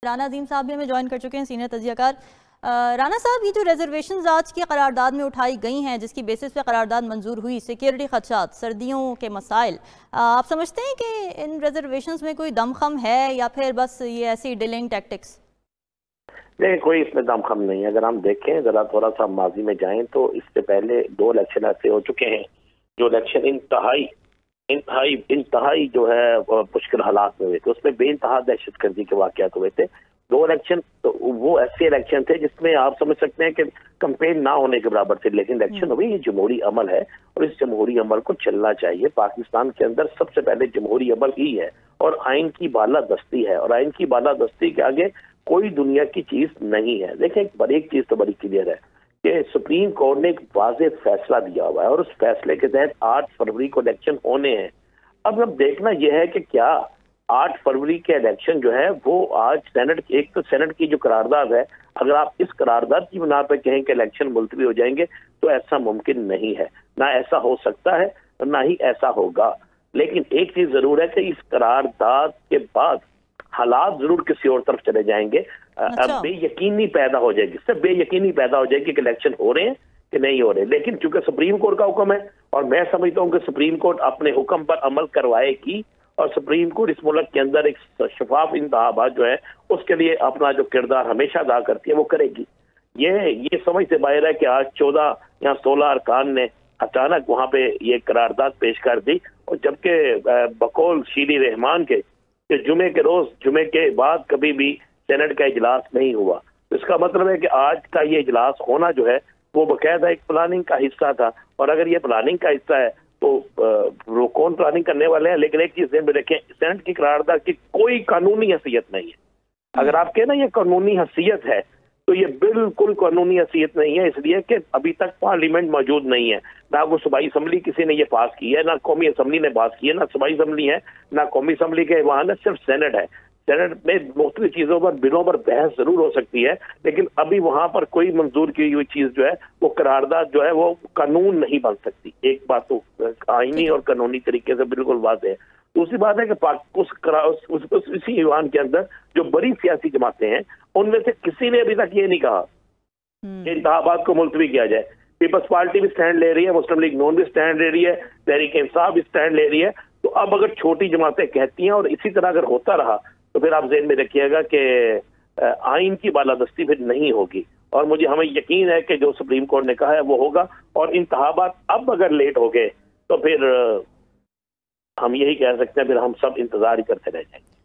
राना अजीम साहब भी हमें ज्वाइन कर चुके हैं, सीनियर तजियाकार। राना साहब, ये जो रिजर्वेशन आज की करारदाद में उठाई गई हैं, जिसकी बेसिस पे करारदाद मंजूर हुई, सिक्योरिटी खदशात, सर्दियों के मसाइल, आप समझते हैं कि इन रिजर्वेशन में कोई दमखम है या फिर बस ये ऐसी डिलेइंग टैक्टिक्स? नहीं, कोई इसमें दमखम नहीं है। अगर हम देखें, जरा थोड़ा सा माजी में जाएं तो इससे पहले 2 इलेक्शन ऐसे हो चुके हैं जो इलेक्शन इंतहाई इंतहाई इंतहाई जो है मुश्किल हालात में हुए थे। उसमें बेइंतहा दहशतगर्दी के वाकयात हुए थे। 2 इलेक्शन तो वो ऐसे इलेक्शन थे जिसमें आप समझ सकते हैं कि कंपेन ना होने के बराबर थे, लेकिन इलेक्शन हुई। ये जमहूरी अमल है और इस जमहूरी अमल को चलना चाहिए। पाकिस्तान के अंदर सबसे पहले जमहूरी अमल ही है और आइन की बालादस्ती है, और आइन की बालादस्ती के आगे कोई दुनिया की चीज नहीं है। देखिए, एक चीज तो बड़ी क्लियर है कि सुप्रीम कोर्ट ने एक वाज़ेह फैसला दिया हुआ है और उस फैसले के तहत 8 फरवरी को इलेक्शन होने हैं। अब देखना यह है कि क्या 8 फरवरी के इलेक्शन जो है वो आज एक तो सेनेट की जो करारदाद है, अगर आप इस करारदाद की बिना पर कहें कि इलेक्शन मुलतवी हो जाएंगे तो ऐसा मुमकिन नहीं है। ना ऐसा हो सकता है और ना ही ऐसा होगा। लेकिन एक चीज जरूर है कि इस करारदाद के बाद हालात जरूर किसी और तरफ चले जाएंगे। अब बेयकीनी पैदा हो जाएगी, सिर्फ बेयकीनी पैदा हो जाएगी कि इलेक्शन हो रहे हैं कि नहीं हो रहे। लेकिन चूंकि सुप्रीम कोर्ट का हुक्म है और मैं समझता हूं कि सुप्रीम कोर्ट अपने हुक्म पर अमल करवाएगी और सुप्रीम कोर्ट इस मुल्क के अंदर एक शफाफ इंतखाबात जो है उसके लिए अपना जो किरदार हमेशा अदा करती है वो करेगी। ये समझ से बाहर है कि आज 14 या 16 अरकान ने अचानक वहां पे ये करारदाद पेश कर दी, और जबकि बकौल शीरी रहमान के जुमे के रोज, जुमे के बाद कभी भी सेनेट का इजलास नहीं हुआ। तो इसका मतलब है कि आज का ये इजलास होना जो है वो बाकायदा एक प्लानिंग का हिस्सा था, और अगर ये प्लानिंग का हिस्सा है तो वो कौन प्लानिंग करने वाले हैं। लेकिन एक चीज ध्यान में रखें, सेनेट की करारदाद की कोई कानूनी हैसियत नहीं है। अगर आप कहना ये कानूनी हैसियत है तो ये बिल्कुल कानूनी हैसियत नहीं है, इसलिए कि अभी तक पार्लियामेंट मौजूद नहीं है। ना कोई सूबाई असम्बली किसी ने ये पास की है, ना कौमी असम्बली ने पास की है, ना सूबाई असम्बली है, ना कौमी असम्बली के वहां ना सिर्फ सेनेट है। सेनेट में मुख्तलिफ चीजों पर, बिलों पर बहस जरूर हो सकती है, लेकिन अभी वहां पर कोई मंजूर की हुई चीज जो है वो करारदाद जो है वो कानून नहीं बन सकती। एक बात तो आईनी और कानूनी तरीके से बिल्कुल वाज़ेह है। दूसरी बात है कि इसी ईवान के अंदर जो बड़ी सियासी जमातें हैं उनमें से किसी ने अभी तक ये नहीं कहा कि इंतखाबात को मुलतवी किया जाए। पीपल्स पार्टी भी स्टैंड ले रही है, मुस्लिम लीग नून भी स्टैंड ले रही है, तहरीक इंसाफ भी स्टैंड ले रही है। तो अब अगर छोटी जमातें कहती हैं और इसी तरह अगर होता रहा तो फिर आप ज़हन में रखिएगा कि आइन की बालादस्ती फिर नहीं होगी, और हमें यकीन है कि जो सुप्रीम कोर्ट ने कहा है वो होगा। और इंतखाबात अब अगर लेट हो गए तो फिर हम यही कह सकते हैं, फिर हम सब इंतजार ही करते रह जाएंगे।